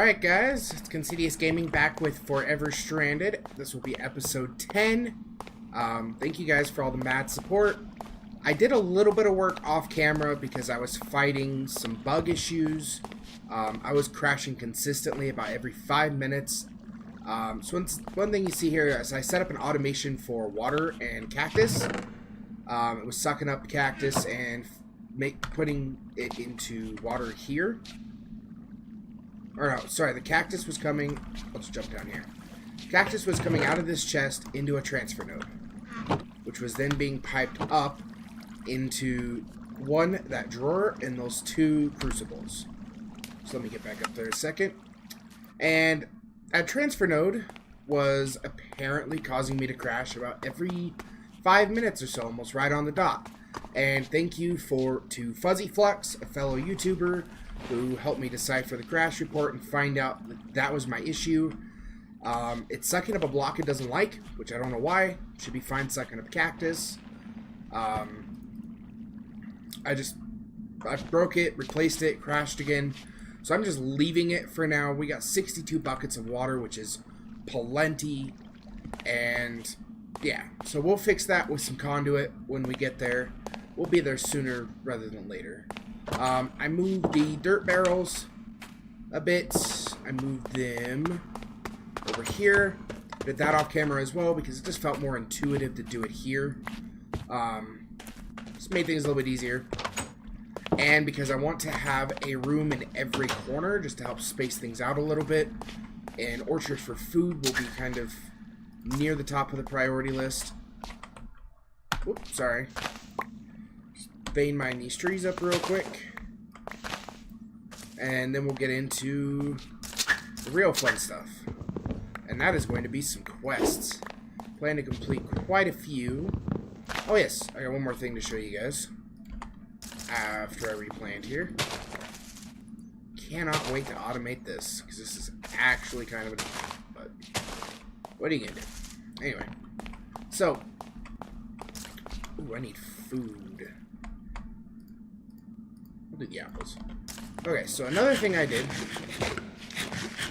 Alright guys, it's Considious Gaming back with Forever Stranded. This will be episode 10. Thank you guys for all the mad support. I did a little bit of work off camera because I was fighting some bug issues. I was crashing consistently about every 5 minutes. So one thing you see here is I set up an automation for water and cactus. It was sucking up cactus and putting it into water here. Or no, sorry, the cactus was coming... Let's jump down here. Cactus was coming out of this chest into a transfer node, which was then being piped up into that drawer and those 2 crucibles. So let me get back up there a second. And that transfer node was apparently causing me to crash about every 5 minutes or so, almost right on the dot. And thank you to Fuzzy Flux, a fellow YouTuber, who helped me decipher the crash report and find out that was my issue. It's sucking up a block it doesn't like, which I don't know why. It should be fine sucking up cactus. I broke it, replaced it, crashed again. So I'm just leaving it for now. We got 62 buckets of water, which is plenty. And yeah, so we'll fix that with some conduit when we get there. We'll be there sooner rather than later. I moved the dirt barrels a bit. I moved them over here. Did that off camera as well because it just felt more intuitive to do it here. Just made things a little bit easier. And because I want to have a room in every corner just to help space things out a little bit. And orchards for food will be kind of near the top of the priority list. Whoops, sorry. Vein mine these trees up real quick. And then we'll get into the real fun stuff. And that is going to be some quests. Plan to complete quite a few. Oh yes, I got one more thing to show you guys. After I replanned here. Cannot wait to automate this, because this is actually kind of but what are you gonna do? Anyway. So. Ooh, I need food. I'll do the apples. Okay, so another thing I did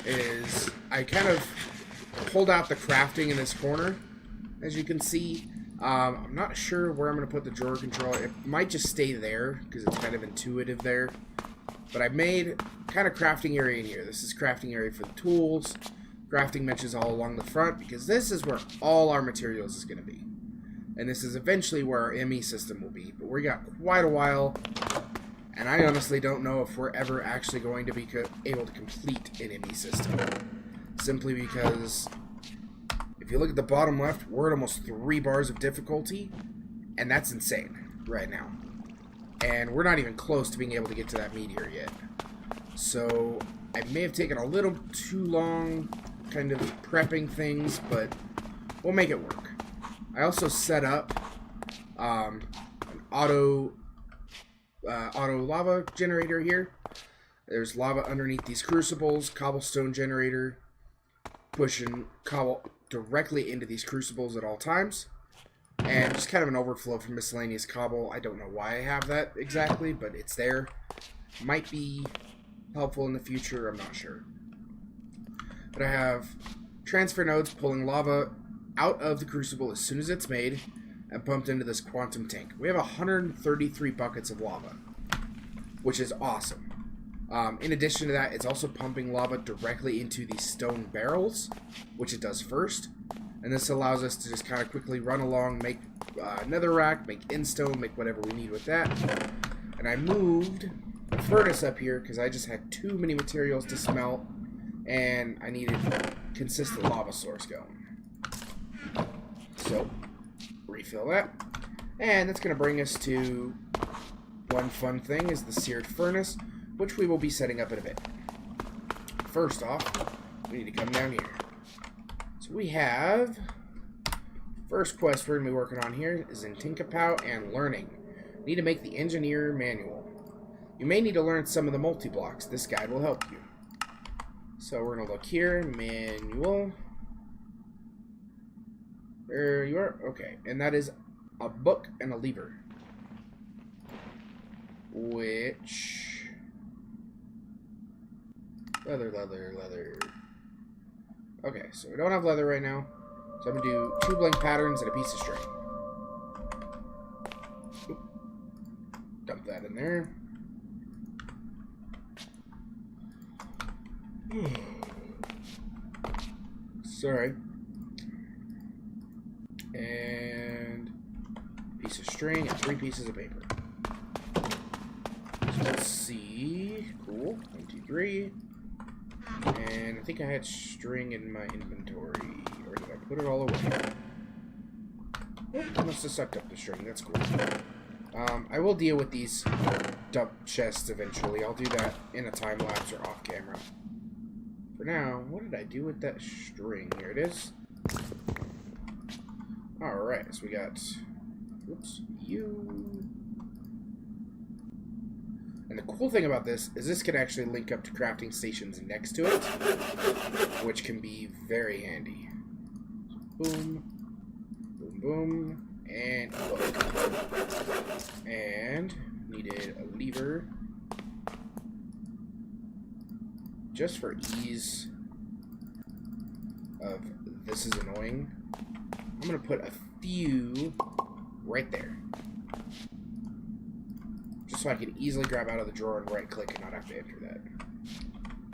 is I kind of pulled out the crafting in this corner, as you can see. I'm not sure where I'm going to put the drawer controller. It might just stay there, because it's kind of intuitive there. But I made kind of crafting area in here. This is crafting area for the tools. Crafting benches all along the front, because this is where all our materials is going to be. And this is eventually where our ME system will be. But we got quite a while, and I honestly don't know if we're ever actually going to be able to complete an ME system. Simply because... if you look at the bottom left, we're at almost 3 bars of difficulty, and that's insane right now. And we're not even close to being able to get to that meteor yet. So I may have taken a little too long kind of prepping things, but we'll make it work. I also set up an auto lava generator here. There's lava underneath these crucibles, cobblestone generator, pushing cobble directly into these crucibles at all times, and just kind of an overflow from miscellaneous cobble. I don't know why I have that exactly, but it's there. Might be helpful in the future, I'm not sure. But I have transfer nodes pulling lava out of the crucible as soon as it's made and pumped into this quantum tank. We have 133 buckets of lava, which is awesome. In addition to that, it's also pumping lava directly into these stone barrels, which it does first. And this allows us to just kind of quickly run along, make netherrack, make endstone, make whatever we need with that. And I moved the furnace up here because I just had too many materials to smelt, and I needed a consistent lava source going. So, refill that. And that's going to bring us to one fun thing, is the seared furnace, which we will be setting up in a bit. First off, we need to come down here. So we have... first quest we're going to be working on here is in Tinkapow and learning. Need to make the engineer manual. You may need to learn some of the multi-blocks. This guide will help you. So we're going to look here, manual. There you are. Okay, and that is a book and a lever. Which... Leather, leather, leather. Okay, so we don't have leather right now. So I'm going to do 2 blank patterns and a piece of string. Oop. Dump that in there. Sorry. And piece of string and 3 pieces of paper. So let's see. Cool. 1, 2, 3. And I think I had string in my inventory. Or did I put it all away? Oh, I must have sucked up the string. That's cool. I will deal with these dump chests eventually. I'll do that in a time lapse or off camera. For now, what did I do with that string? Here it is. Alright, so we got... Oops. You... And the cool thing about this is this can actually link up to crafting stations next to it, which can be very handy. Boom. Boom, boom. And look. And needed a lever. Just for ease of this is annoying, I'm going to put a few right there. Just so I can easily grab out of the drawer and right click and not have to enter that.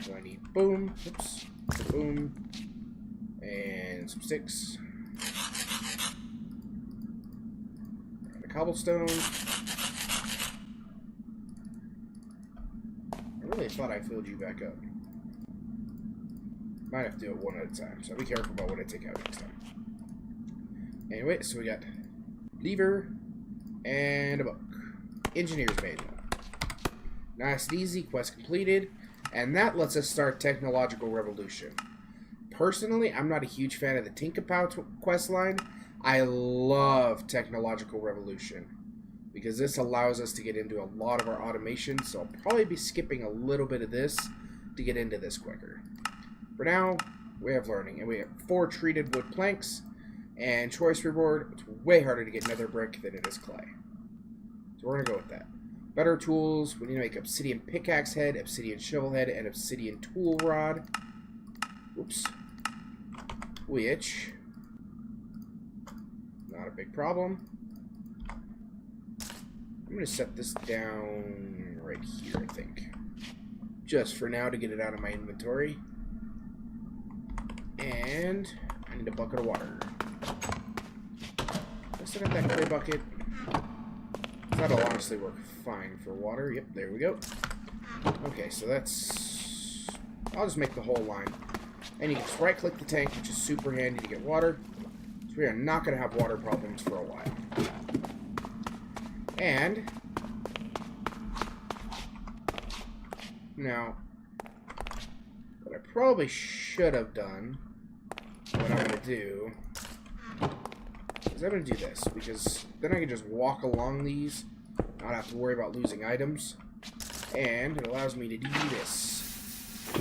So I need boom, oops, boom, and some sticks. And a cobblestone. I really thought I filled you back up. Might have to do it one at a time, so be careful about what I take out next time. Anyway, so we got lever and a book. Engineer's manual. Nice and easy, quest completed, and that lets us start Technological Revolution. Personally, I'm not a huge fan of the Tinkapow quest line. I love Technological Revolution because this allows us to get into a lot of our automation, so I'll probably be skipping a little bit of this to get into this quicker. For now, we have learning, and we have 4 treated wood planks, and choice reward. It's way harder to get nether brick than it is clay. So we're going to go with that. Better tools, we need to make obsidian pickaxe head, obsidian shovel head, and obsidian tool rod. Oops. Which, not a big problem. I'm going to set this down right here, I think. Just for now to get it out of my inventory. And I need a bucket of water. I still got that clay bucket. That'll honestly work fine for water. Yep, there we go. Okay, so that's... I'll just make the whole line. And you can just right-click the tank, which is super handy to get water. So we are not going to have water problems for a while. And... now, what I probably should have done, what I'm going to do, is I'm going to do this, because then I can just walk along these, not have to worry about losing items, and it allows me to do this.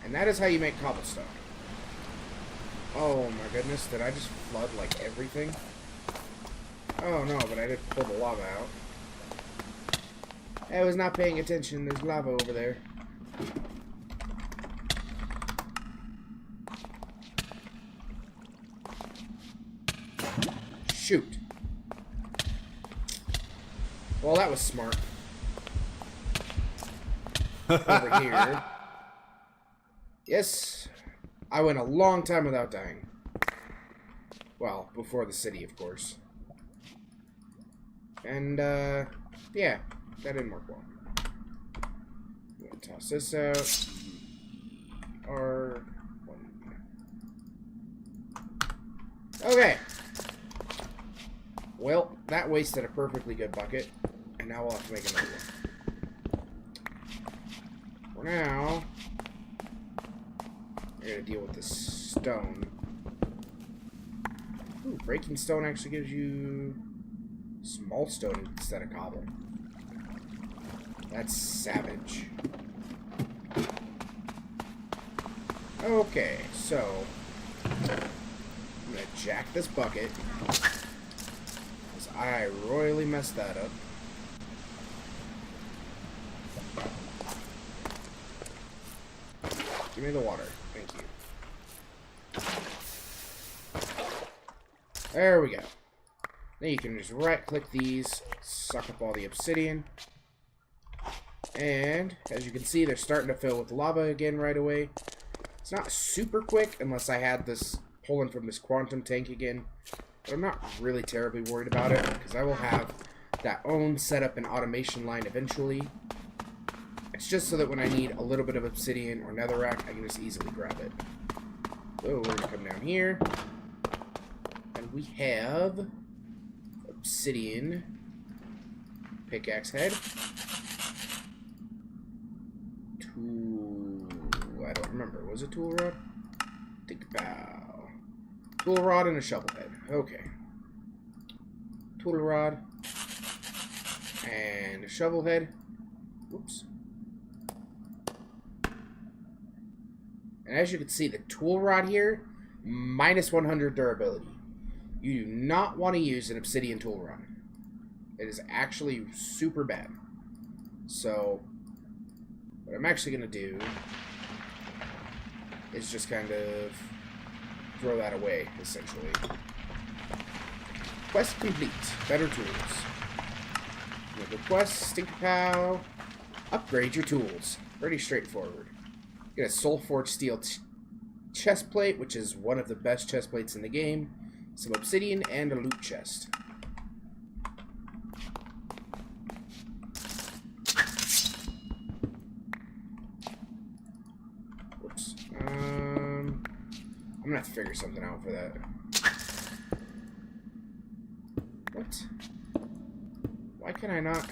And that is how you make cobblestone. Oh my goodness, did I just flood like everything? Oh no, but I did pull the lava out. I was not paying attention, there's lava over there. Shoot. Well, that was smart. Over here. Yes, I went a long time without dying. Well, before the city, of course. And, yeah, that didn't work well. I'm gonna toss this out. R1. Okay. Well, that wasted a perfectly good bucket, and now we'll have to make another one. For now, we're gonna deal with this stone. Ooh, breaking stone actually gives you small stone instead of cobble. That's savage. Okay, so I'm gonna jack this bucket. I royally messed that up. Give me the water. Thank you. There we go. Then you can just right-click these, suck up all the obsidian. And, as you can see, they're starting to fill with lava again right away. It's not super quick unless I had this pulling from this quantum tank again. But I'm not really terribly worried about it, because I will have that own setup and automation line eventually. It's just so that when I need a little bit of obsidian or netherrack, I can just easily grab it. So we're going to come down here. And we have obsidian pickaxe head. Tool... I don't remember. Was it tool rod? Think about... Tool rod and a shovel head. Okay. Tool rod. And a shovel head. Whoops. And as you can see, the tool rod here, minus 100 durability. You do not want to use an obsidian tool rod. It is actually super bad. So, what I'm actually going to do is just kind of throw that away, essentially. Quest complete. Better tools. Another quest, Stinkerpow. Upgrade your tools. Pretty straightforward. Get a soul forged steel chest plate, which is one of the best chest plates in the game. Some obsidian and a loot chest. Whoops. I'm gonna have to figure something out for that. What? Why can I not?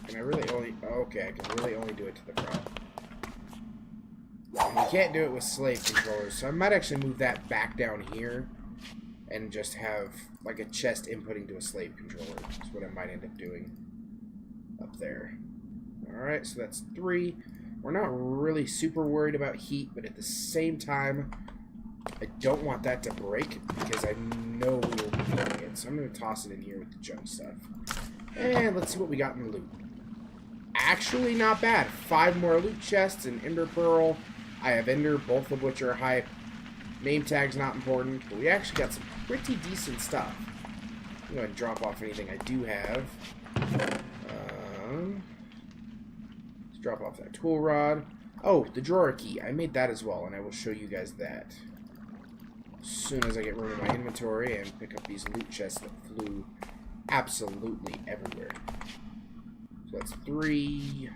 Can I really only... Okay, I can really only do it to the front. And you can't do it with slave controllers, so I might actually move that back down here and just have like a chest inputting to a slave controller. That's what I might end up doing up there. Alright, so that's 3. We're not really super worried about heat, but at the same time, I don't want that to break because I know we will be needing it. So I'm going to toss it in here with the junk stuff. And let's see what we got in the loot. Actually not bad. 5 more loot chests, an ender pearl. I have ender, both of which are high. Name tag's not important, but we actually got some pretty decent stuff. I'm going to drop off anything I do have. Let's drop off that tool rod. Oh, the drawer key. I made that as well, and I will show you guys that as soon as I get room in my inventory and pick up these loot chests that flew absolutely everywhere. So that's 3,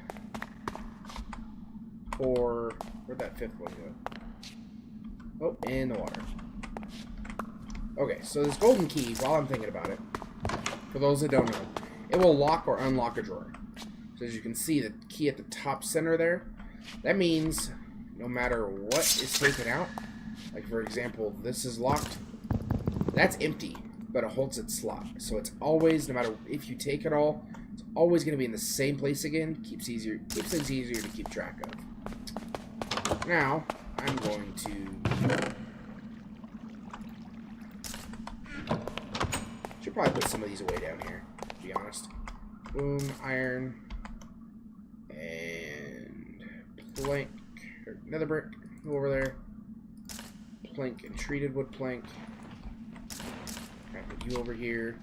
4. Where'd that 5th one go? Oh, in the water. Okay, so this golden key, while I'm thinking about it, for those that don't know, it will lock or unlock a drawer. So as you can see, the key at the top center there, that means no matter what is taken out, like for example, this is locked, that's empty, but it holds its slot. So it's always, no matter if you take it all, it's always going to be in the same place again. Keeps things easier to keep track of. Now, I'm going to... Should probably put some of these away down here, to be honest. Boom, iron, and plank, or nether brick, go over there. Plank and treated wood plank. Put you over here.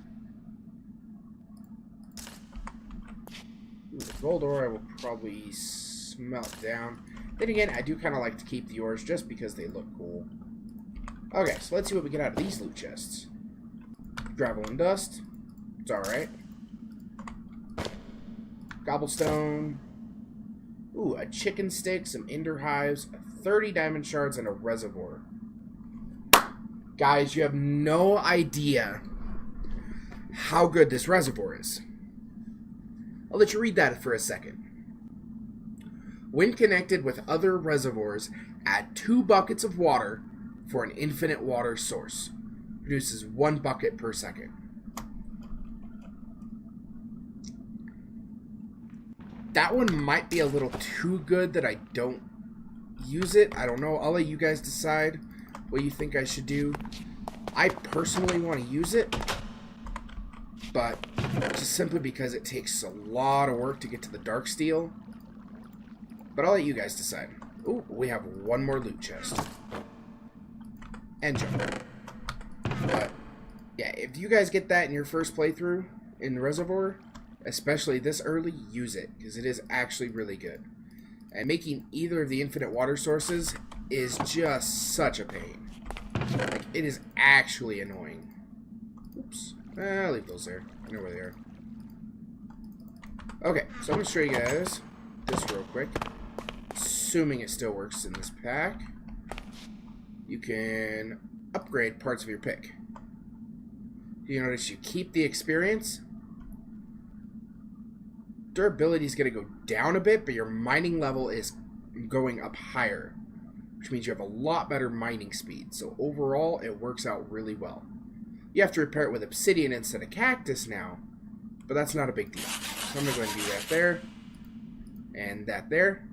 Ooh, the gold ore I will probably smelt down. Then again, I do kind of like to keep the ores just because they look cool. Okay, so let's see what we get out of these loot chests. Gravel and dust. It's alright. Cobblestone. Ooh, a chicken stick, some ender hives, 30 diamond shards, and a reservoir. Guys, you have no idea how good this reservoir is. I'll let you read that for a second. When connected with other reservoirs, add 2 buckets of water for an infinite water source. Produces 1 bucket per second. That one might be a little too good that I don't use it. I don't know. I'll let you guys decide what you think I should do. I personally want to use it, but just simply because it takes a lot of work to get to the dark steel. But I'll let you guys decide. Ooh, we have one more loot chest. And jump. But, yeah, if you guys get that in your first playthrough in the Reservoir, especially this early, use it, because it is actually really good. And making either of the infinite water sources is just such a pain. Like, it is actually annoying. Oops. I'll leave those there. I know where they are. Okay, so I'm going to show you guys this real quick. Assuming it still works in this pack. You can upgrade parts of your pick. You notice you keep the experience. Durability is going to go down a bit, but your mining level is going up higher, which means you have a lot better mining speed. So overall, it works out really well. You have to repair it with obsidian instead of cactus now, but that's not a big deal. So I'm going to go ahead and do that there, and that there.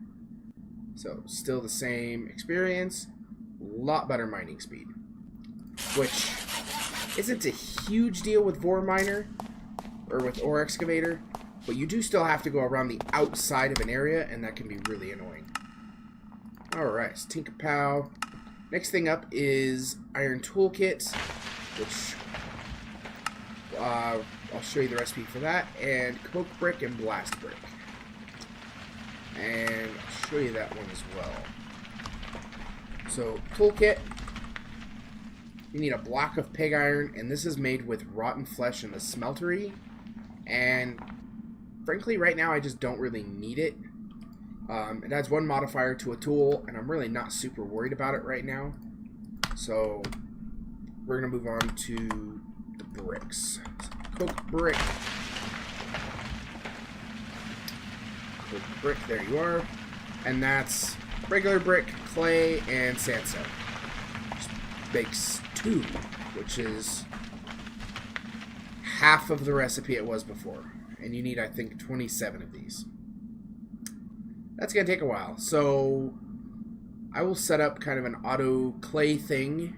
So still the same experience, a lot better mining speed, which isn't a huge deal with Vor Miner or with Ore Excavator, but you do still have to go around the outside of an area, and that can be really annoying. Alright, so Tinkerpow. Next thing up is Iron Toolkit, which I'll show you the recipe for that, and Coke Brick and Blast Brick. And I'll show you that one as well. So, Toolkit, you need a block of pig iron, and this is made with rotten flesh in the smeltery, and frankly, right now, I just don't really need it. It adds one modifier to a tool, and I'm really not super worried about it right now. So, we're going to move on to the bricks. Coke brick. Coke brick, there you are. And that's regular brick, clay, and sandstone. Just makes 2, which is half of the recipe it was before. And you need, I think, 27 of these. That's going to take a while. So, I will set up kind of an auto clay thing.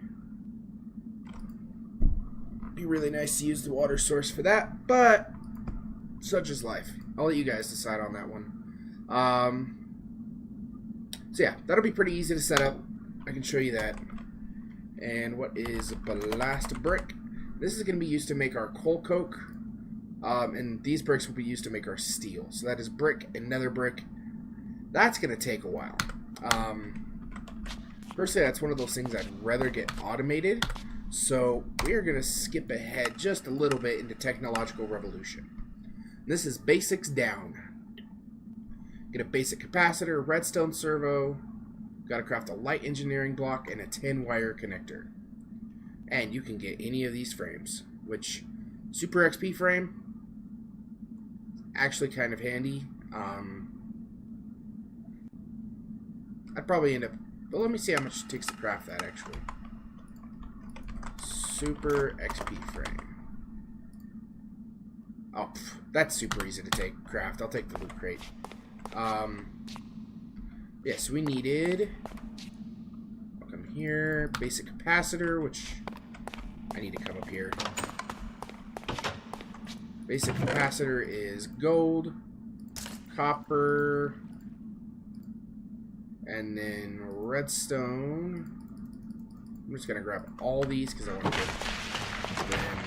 Be really nice to use the water source for that, but such is life. I'll let you guys decide on that one. So yeah, that'll be pretty easy to set up. I can show you that. And what is Blast Brick? This is going to be used to make our coal coke. And these bricks will be used to make our steel. So that is brick and nether brick. That's going to take a while. Personally, that's one of those things I'd rather get automated. So we are going to skip ahead just a little bit into Technological Revolution. This is basics down. Get a basic capacitor, redstone servo. Got to craft a light engineering block and a 10-wire connector. And you can get any of these frames, which Super XP frame, actually kind of handy. I'd probably end up, but let me see how much it takes to craft that actually. Super XP frame. Oh, that's super easy to craft. I'll take the loot crate. Yeah, so we needed, I'll come here, basic capacitor, which I need to come up here. Basic capacitor is gold, copper, and then redstone. I'm just going to grab all these because I want to get them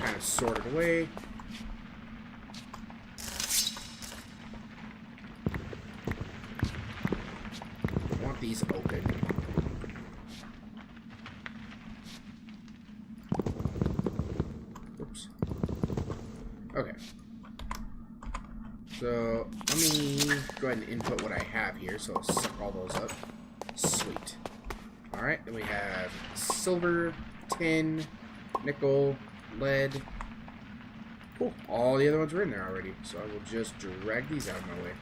kind of sorted away. I want these open. Oops. Okay. So, let me go ahead and input what I have here, so I'll suck all those up. Sweet. Alright, then we have silver, tin, nickel, lead. Cool. All the other ones were in there already, so I will just drag these out of my way.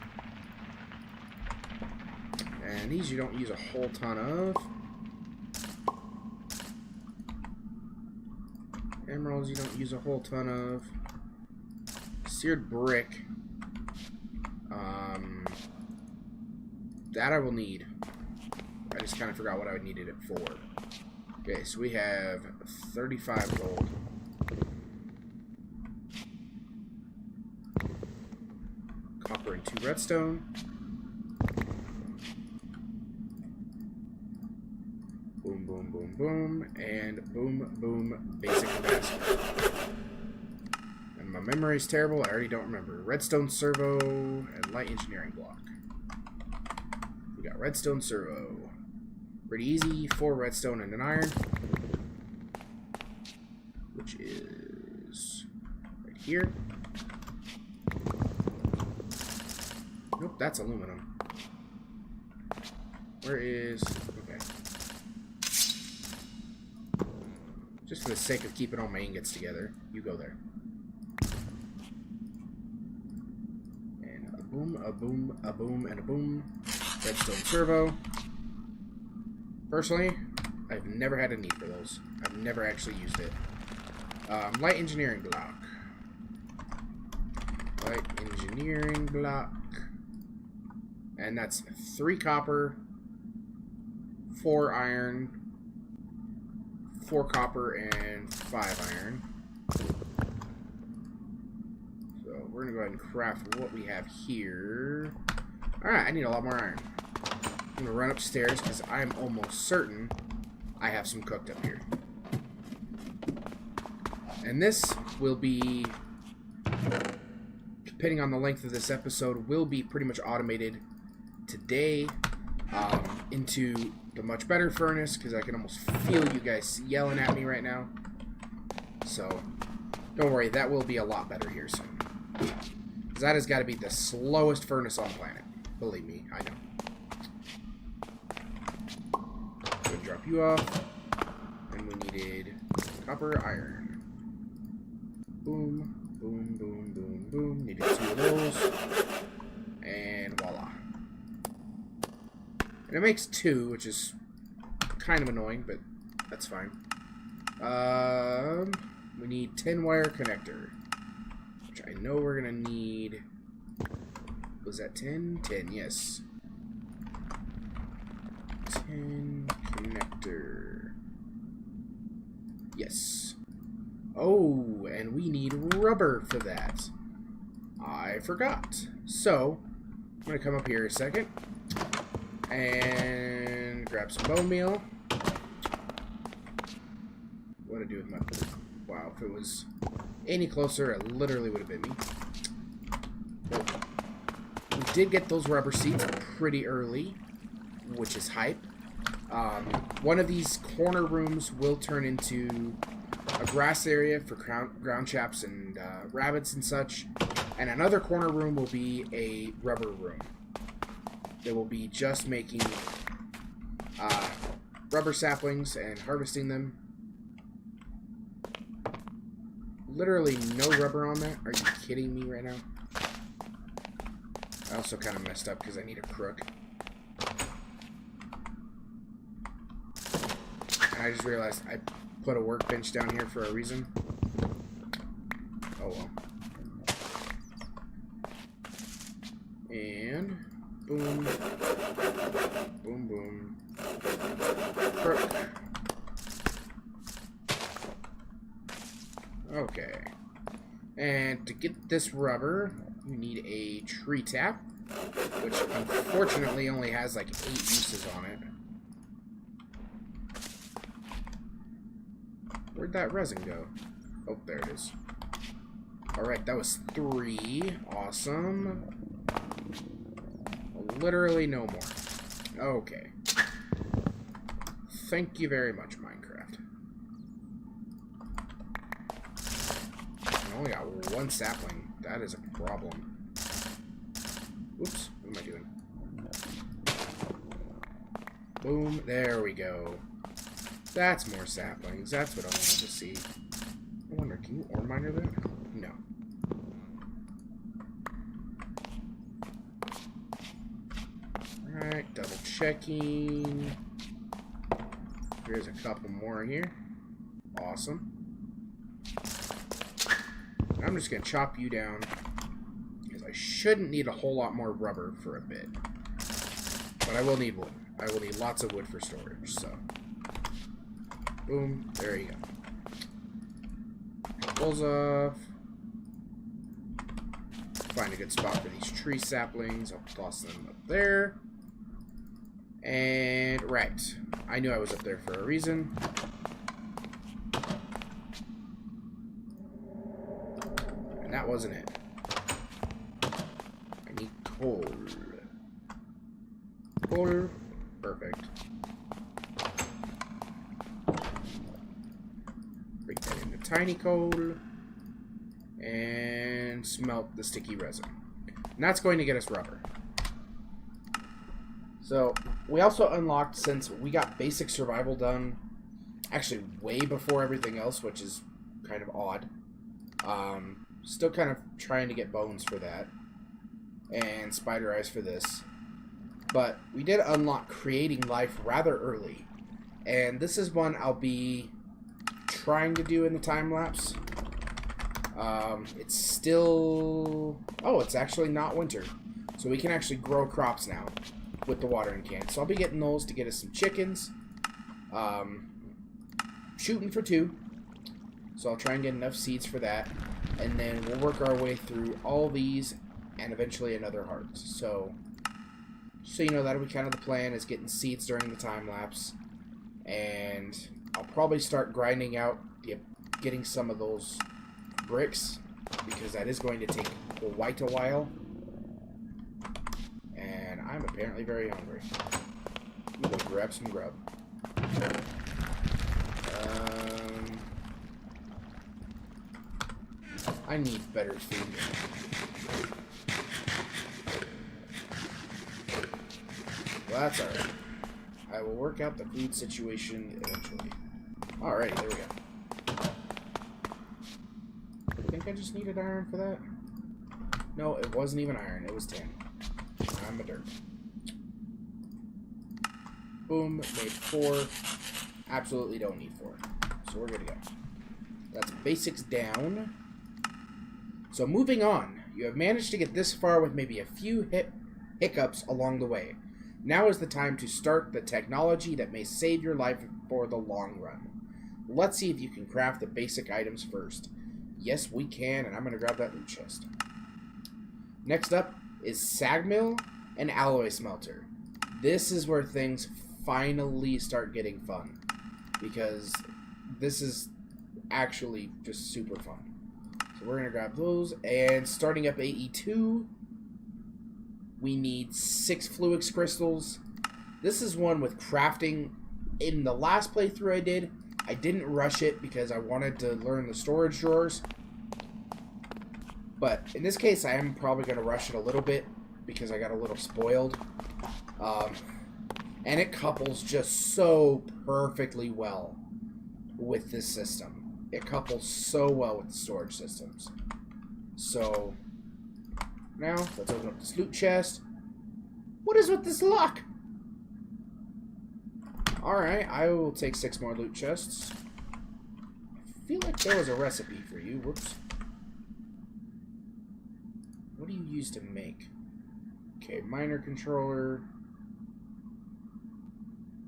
And these you don't use a whole ton of. Emeralds you don't use a whole ton of. Seared brick. That I will need. I just kind of forgot what I needed it for. Okay, so we have 35 gold. Copper and 2 redstone. boom, boom, boom, boom, and boom, boom, basic capacitor. And my memory's terrible, I already don't remember. Redstone servo and light engineering block. We got redstone servo. Pretty easy, 4 redstone and an iron. Which is right here. Nope, that's aluminum. Where is... okay. Just for the sake of keeping all my ingots together, you go there. And a boom, a boom, a boom, and a boom. Redstone servo. Personally, I've never had a need for those. I've never actually used it. Light engineering block. Light engineering block. And that's 3 copper, 4 iron, 4 copper, and 5 iron. So we're going to go ahead and craft what we have here. Alright, I need a lot more iron. I'm going to run upstairs because I'm almost certain I have some cooked up here. And this will be, depending on the length of this episode, will be pretty much automated today into the much better furnace because I can almost feel you guys yelling at me right now. So, don't worry, that will be a lot better here soon. Because that has got to be the slowest furnace on the planet. Believe me, I know. Gonna drop you off. And we needed copper, iron. Boom, boom, boom, boom, boom. Needed 2 of those. And voila. And it makes 2, which is kind of annoying, but that's fine. We need 10-wire connector, which I know we're gonna need. Was that 10? 10, yes. 10 connector. Yes. Oh, and we need rubber for that. I forgot. So, I'm gonna come up here a second and grab some bone meal. What do I do with my... wow, if it was any closer, it literally would have been me. Well, we did get those rubber seats pretty early, which is hype. One of these corner rooms will turn into a grass area for ground chaps and rabbits and such. And another corner room will be a rubber room. They will be just making rubber saplings and harvesting them. Literally no rubber on that. Are you kidding me right now? I also kind of messed up because I need a crook. And I just realized I put a workbench down here for a reason. Oh well. And boom. Boom, boom. Crook. Okay. And to get this rubber, you need a tree tap, which unfortunately only has like 8 uses on it. Where'd that resin go? Oh, there it is. Alright, that was 3. Awesome. Literally no more. Okay. Thank you very much, Minecraft. I only got 1 sapling. That is a problem. Oops, what am I doing? Boom, there we go. That's more saplings. That's what I wanted to see. I wonder, can you ore miner that? No. Alright, double checking. Here's a couple more here. Awesome. I'm just going to chop you down because I shouldn't need a whole lot more rubber for a bit. But I will need wood. I will need lots of wood for storage, so. Boom. There you go. Pulls off. Find a good spot for these tree saplings. I'll toss them up there. And right. I knew I was up there for a reason. And that wasn't it. I need coal. Coal. Perfect. Break that into tiny coal. And smelt the sticky resin. And that's going to get us rubber. So, we also unlocked, since we got basic survival done, actually way before everything else, which is kind of odd. Still kind of trying to get bones for that. And spider eyes for this. But we did unlock creating life rather early. And this is one I'll be trying to do in the time lapse. It's still... Oh, it's actually not winter. So we can actually grow crops now with the watering can. So I'll be getting those to get us some chickens. Shooting for 2. So I'll try and get enough seeds for that. And then we'll work our way through all these and eventually another heart. So you know, that'll be kind of the plan, is getting seeds during the time lapse. And I'll probably start grinding out, getting some of those bricks, because that is going to take quite a while. And I'm apparently very hungry. I'm gonna go grab some grub. I need better food. Well, that's alright. I will work out the food situation eventually. Alright, there we go. I think I just needed iron for that. No, it wasn't even iron. It was tin. I'm a dirt. Boom. Made 4. Absolutely don't need 4. So we're good to go. That's basics down. So moving on. You have managed to get this far with maybe a few hiccups along the way. Now is the time to start the technology that may save your life for the long run. Let's see if you can craft the basic items first. Yes, we can, and I'm going to grab that loot chest. Next up is sag mill and alloy smelter. This is where things finally start getting fun, because this is actually just super fun. So we're going to grab those, and starting up AE2, we need 6 fluix crystals. This is one with crafting. In the last playthrough I didn't rush it because I wanted to learn the storage drawers. But in this case, I am probably going to rush it a little bit because I got a little spoiled. And it couples just so perfectly well with this system. It couples so well with the storage systems. So, now, let's open up this loot chest. What is with this lock? Alright, I will take 6 more loot chests. I feel like there was a recipe for you. Whoops. What do you use to make? Okay, miner controller.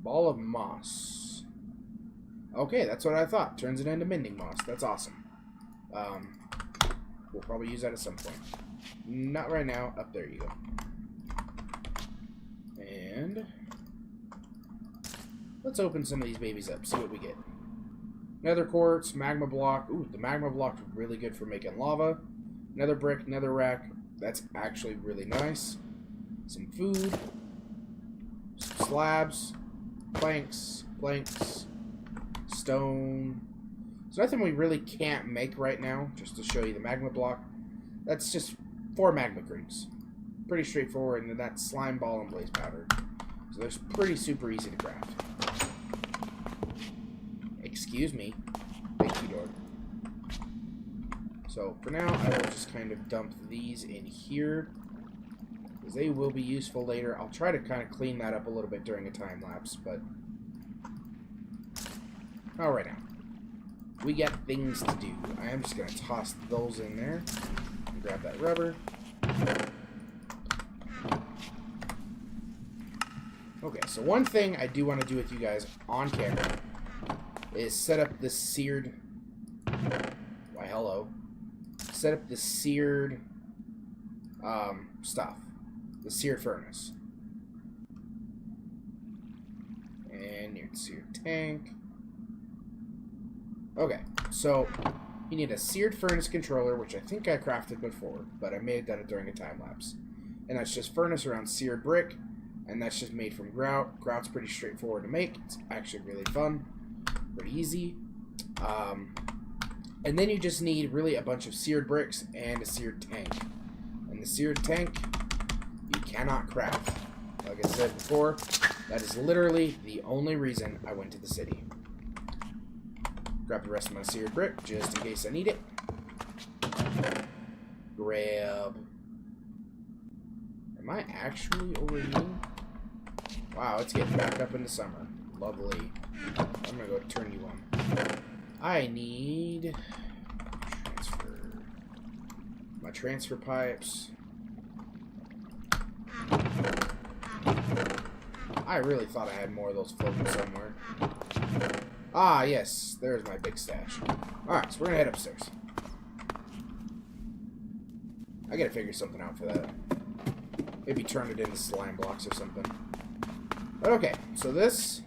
Ball of moss. Okay, that's what I thought. Turns it into mending moss. That's awesome. We'll probably use that at some point. Not right now. Up there you go. And let's open some of these babies up. See what we get. Nether quartz, magma block. Ooh, the magma block's really good for making lava. Nether brick, nether rack. That's actually really nice. Some food. Some slabs. Planks. Stone. There's nothing we really can't make right now, just to show you the magma block. That's just 4 magma creams. Pretty straightforward, and then that's slime ball and blaze powder. So they're pretty super easy to craft. Excuse me. Thank you, Lord. So for now, I will just kind of dump these in here, because they will be useful later. I'll try to kind of clean that up a little bit during a time lapse, but alright now. We got things to do. I am just going to toss those in there. And grab that rubber. Okay, so one thing I do want to do with you guys on camera is set up this seared... Why, hello. Set up the seared stuff. The seared furnace. And your seared tank. Okay, so you need a seared furnace controller, which I think I crafted before, but I may have done it during a time lapse. And that's just furnace around seared brick, and that's just made from grout. Grout's pretty straightforward to make. It's actually really fun, pretty easy. And then you just need really a bunch of seared bricks and a seared tank. And the seared tank, you cannot craft. Like I said before, that is literally the only reason I went to the city. Grab the rest of my seared brick, just in case I need it. Grab... Am I actually overheating? Wow, it's getting back up into summer. Lovely. I'm gonna go turn you on. I need... my transfer pipes. I really thought I had more of those floating somewhere. Ah, yes. There's my big stash. Alright, so we're gonna head upstairs. I gotta figure something out for that. Maybe turn it into slime blocks or something. But okay, so this...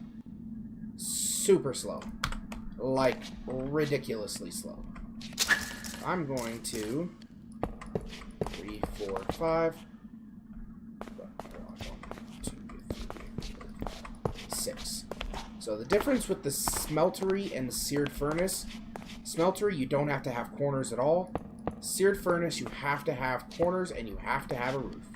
super slow. Like, ridiculously slow. I'm going to... 3, 4, 5... 6. So the difference with the smeltery and the seared furnace, smeltery you don't have to have corners at all. Seared furnace you have to have corners and you have to have a roof.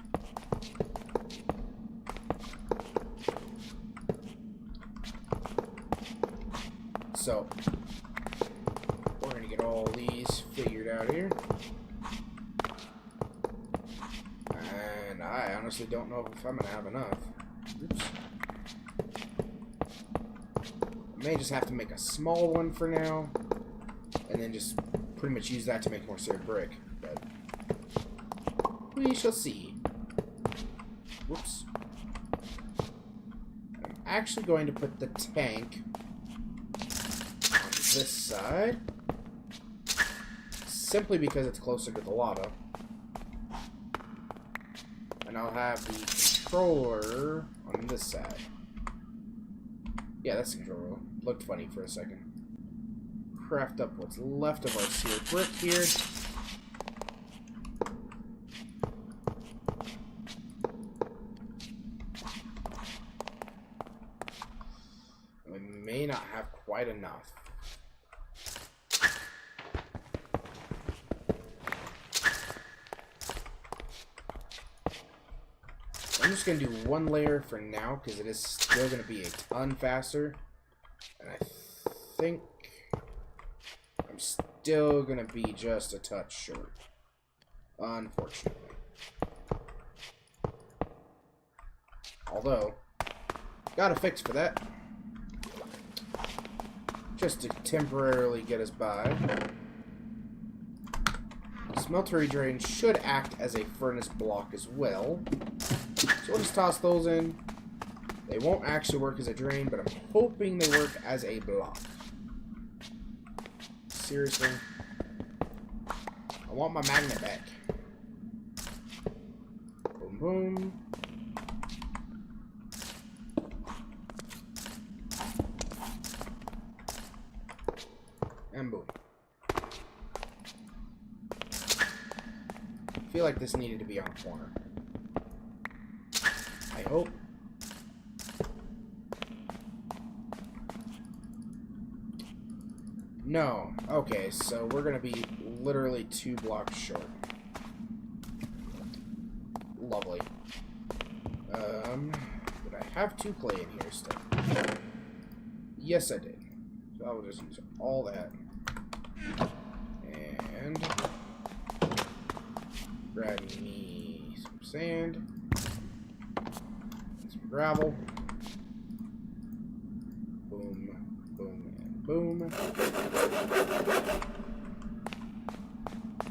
So we're gonna get all these figured out here. And I honestly don't know if I'm gonna have enough. Oops. May just have to make a small one for now, and then just pretty much use that to make more seared brick, but we shall see. Whoops. I'm actually going to put the tank on this side, simply because it's closer to the lava, and I'll have the controller on this side. Yeah, that's the controller. Looked funny for a second. Craft up what's left of our seared brick here. We may not have quite enough. I'm just going to do one layer for now, because it is still going to be a ton faster. And I think I'm still going to be just a touch short. Unfortunately. Although, got a fix for that. Just to temporarily get us by. The smeltery drain should act as a furnace block as well. So we'll just toss those in. They won't actually work as a drain, but I'm hoping they work as a block. Seriously. I want my magnet back. Boom, boom. And boom. I feel like this needed to be on a corner. I hope. No. Okay, so we're gonna be literally 2 blocks short. Lovely. Did I have 2 clay in here still? Yes, I did. So I will just use all that. And grab me some sand. And some gravel. Boom, boom, and boom.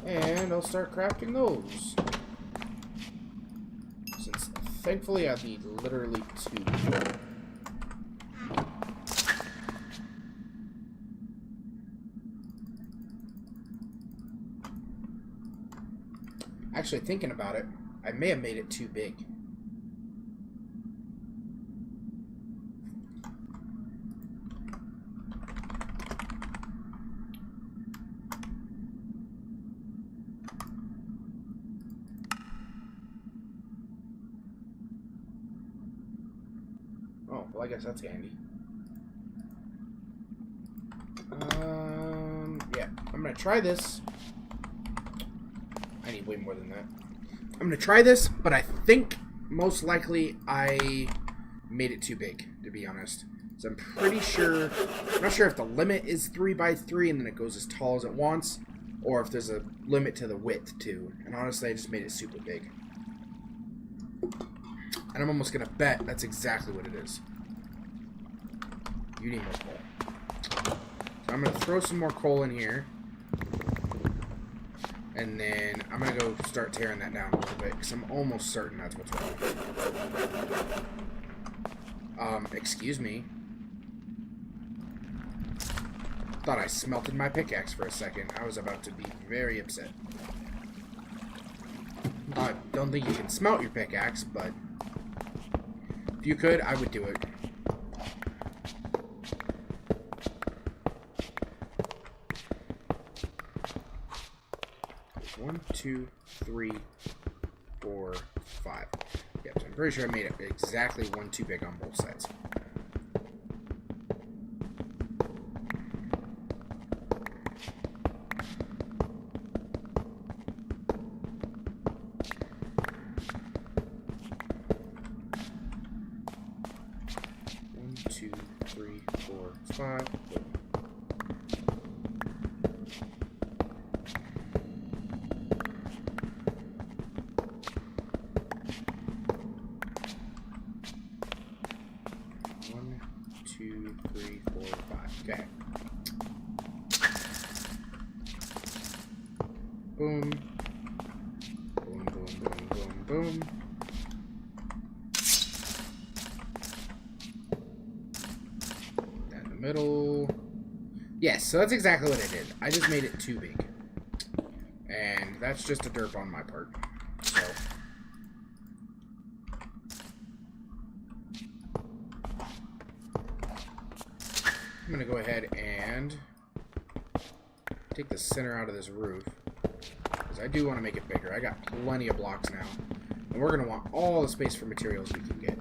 And I'll start crafting those. Since thankfully I need literally 2. Actually, thinking about it, I may have made it too big. Well, I guess that's handy. Yeah, I'm gonna try this. I need way more than that. I'm gonna try this, but I think most likely I made it too big, to be honest. So I'm pretty sure, I'm not sure if the limit is 3x3 and then it goes as tall as it wants, or if there's a limit to the width too. And honestly, I just made it super big. And I'm almost gonna bet that's exactly what it is. You need more coal. So I'm gonna throw some more coal in here. And then I'm gonna go start tearing that down a little bit, because I'm almost certain that's what's wrong. Excuse me. Thought I smelted my pickaxe for a second. I was about to be very upset. I don't think you can smelt your pickaxe, but if you could, I would do it. One, two, three, 4, 5. Yep, so I'm pretty sure I made it exactly one too big on both sides. One, two, three, 4, 5. Two, three, 4, 5. Okay. Boom. Boom, boom, boom, boom, boom. Down the middle. Yes, so that's exactly what I did. I just made it too big. And that's just a derp on my part. So. I'm going to go ahead and take the center out of this roof, because I do want to make it bigger. I got plenty of blocks now, and we're going to want all the space for materials we can get.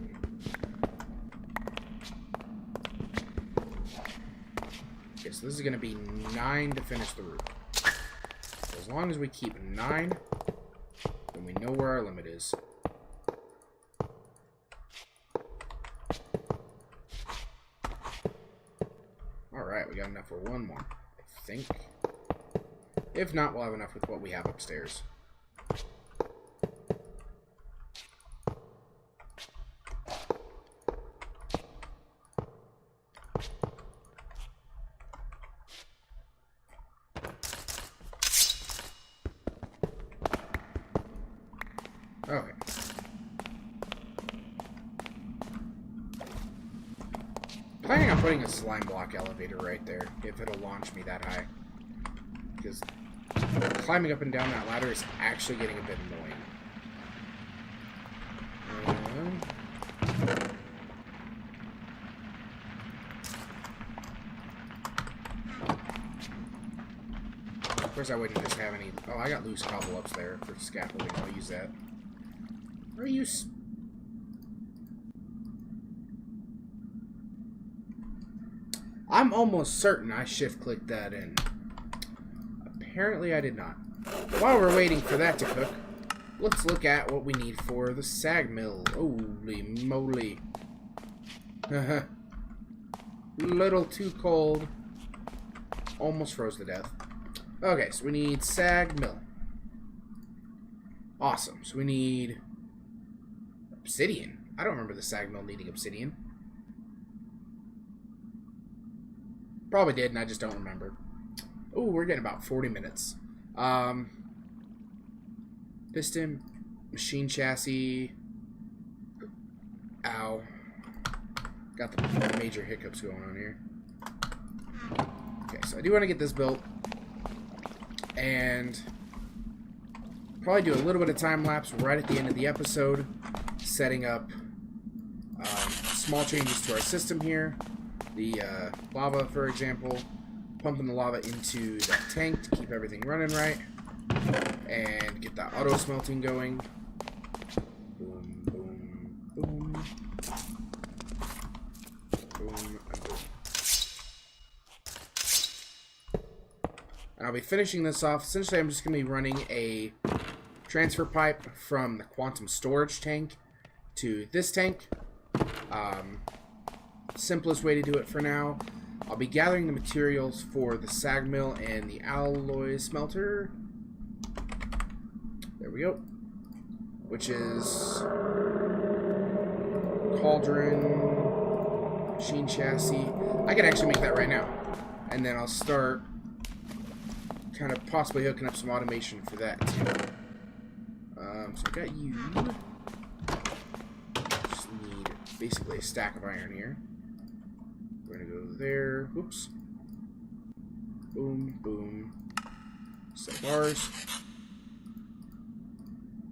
Okay, so this is going to be 9 to finish the roof. So as long as we keep 9, then we know where our limit is. Alright, we got enough for one more, I think. If not, we'll have enough with what we have upstairs. Okay. Planning on putting a slime block elevator right there, if it'll launch me that high. Because climbing up and down that ladder is actually getting a bit annoying. Of course I wouldn't just have any... Oh, I got loose cobble ups there for scaffolding. I'll use that. Or use... I'm almost certain I shift-clicked that in. Apparently I did not. While we're waiting for that to cook, let's look at what we need for the sag mill. Holy moly. Little too cold. Almost froze to death. Okay, so we need sag mill. Awesome. So we need obsidian. I don't remember the sag mill needing obsidian. Probably did, and I just don't remember. Oh, we're getting about 40 minutes. Piston, machine chassis. Ow. Got the major hiccups going on here. Okay, so I do want to get this built. And probably do a little bit of time lapse right at the end of the episode, setting up small changes to our system here. The lava, for example, pumping the lava into that tank to keep everything running right, and get that auto smelting going. Boom, boom, boom. boom, and boom. And I'll be finishing this off. Essentially, I'm just going to be running a transfer pipe from the quantum storage tank to this tank. Simplest way to do it for now. I'll be gathering the materials for the sag mill and the alloy smelter. There we go. Which is cauldron, machine chassis. I can actually make that right now. And then I'll start kind of possibly hooking up some automation for that too. So I got you. Just need basically a stack of iron here. We're gonna go there. Whoops. Boom, boom. Set bars.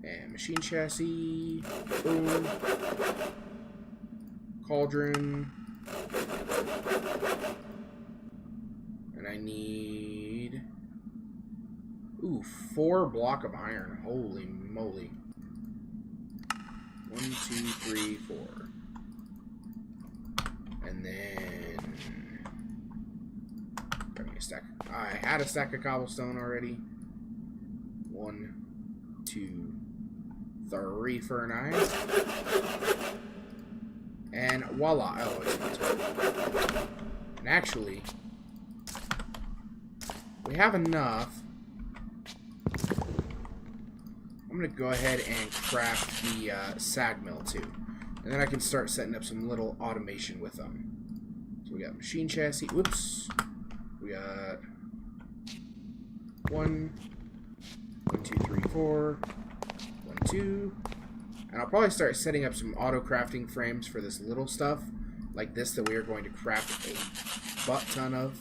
And machine chassis. Boom. Cauldron. And I need... Ooh, 4 block of iron. Holy moly. 1, 2, 3, 4. And then... Got me a stack. I had a stack of cobblestone already. 1, 2, 3 for an iron. And voila. Oh, it's not. And actually, we have enough. I'm going to go ahead and craft the sag mill too. And then I can start setting up some little automation with them. So we got machine chassis. Whoops. We got 1, 2, 3, 4. 1, 2. And I'll probably start setting up some auto crafting frames for this little stuff. Like this that we are going to craft a butt ton of.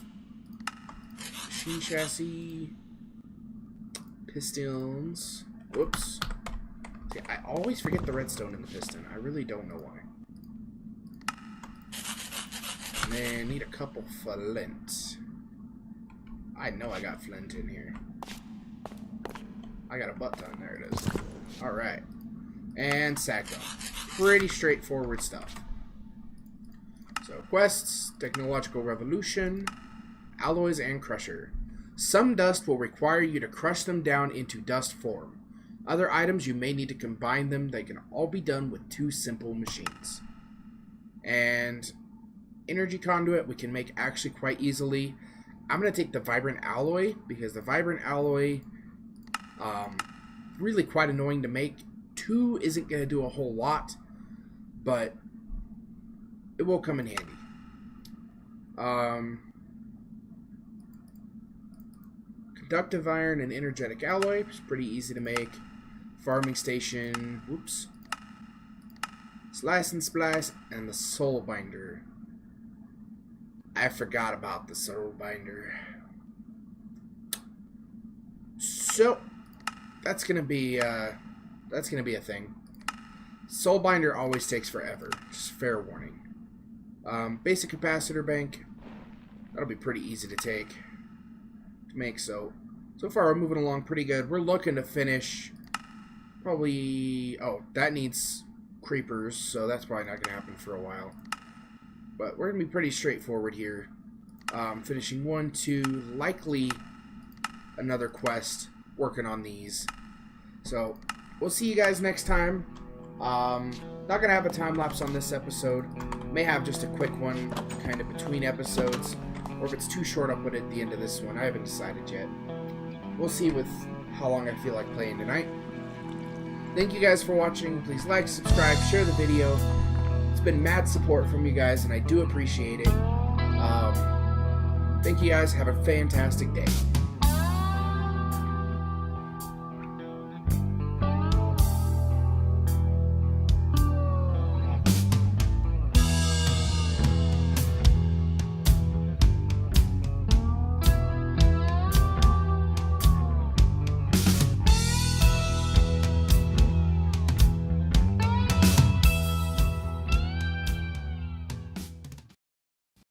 Machine chassis. Pistons. Whoops. See, I always forget the redstone in the piston. I really don't know why. And then need a couple flint. I know I got flint in here. I got a butt ton. There it is. Alright. And sag mill. Pretty straightforward stuff. So quests, technological revolution, alloys, and crusher. Some dust will require you to crush them down into dust form. Other items, you may need to combine them. They can all be done with 2 simple machines. And energy conduit we can make actually quite easily. I'm going to take the vibrant alloy because the vibrant alloy really quite annoying to make. 2 isn't going to do a whole lot, but it will come in handy. Conductive iron and energetic alloy is pretty easy to make. Farming station, whoops. Slice and splice, and the soul binder. I forgot about the soul binder. So that's gonna be a thing. Soul binder always takes forever. Just fair warning. Basic capacitor bank. That'll be pretty easy to make. So far we're moving along pretty good. We're looking to finish probably... Oh, that needs creepers, so that's probably not going to happen for a while. But we're going to be pretty straightforward here. Finishing 1, 2, likely another quest, working on these. So, we'll see you guys next time. Not going to have a time-lapse on this episode. May have just a quick one, kind of between episodes. Or if it's too short, I'll put it at the end of this one. I haven't decided yet. We'll see with how long I feel like playing tonight. Thank you guys for watching. Please like, subscribe, share the video. It's been mad support from you guys, and I do appreciate it. Thank you guys. Have a fantastic day.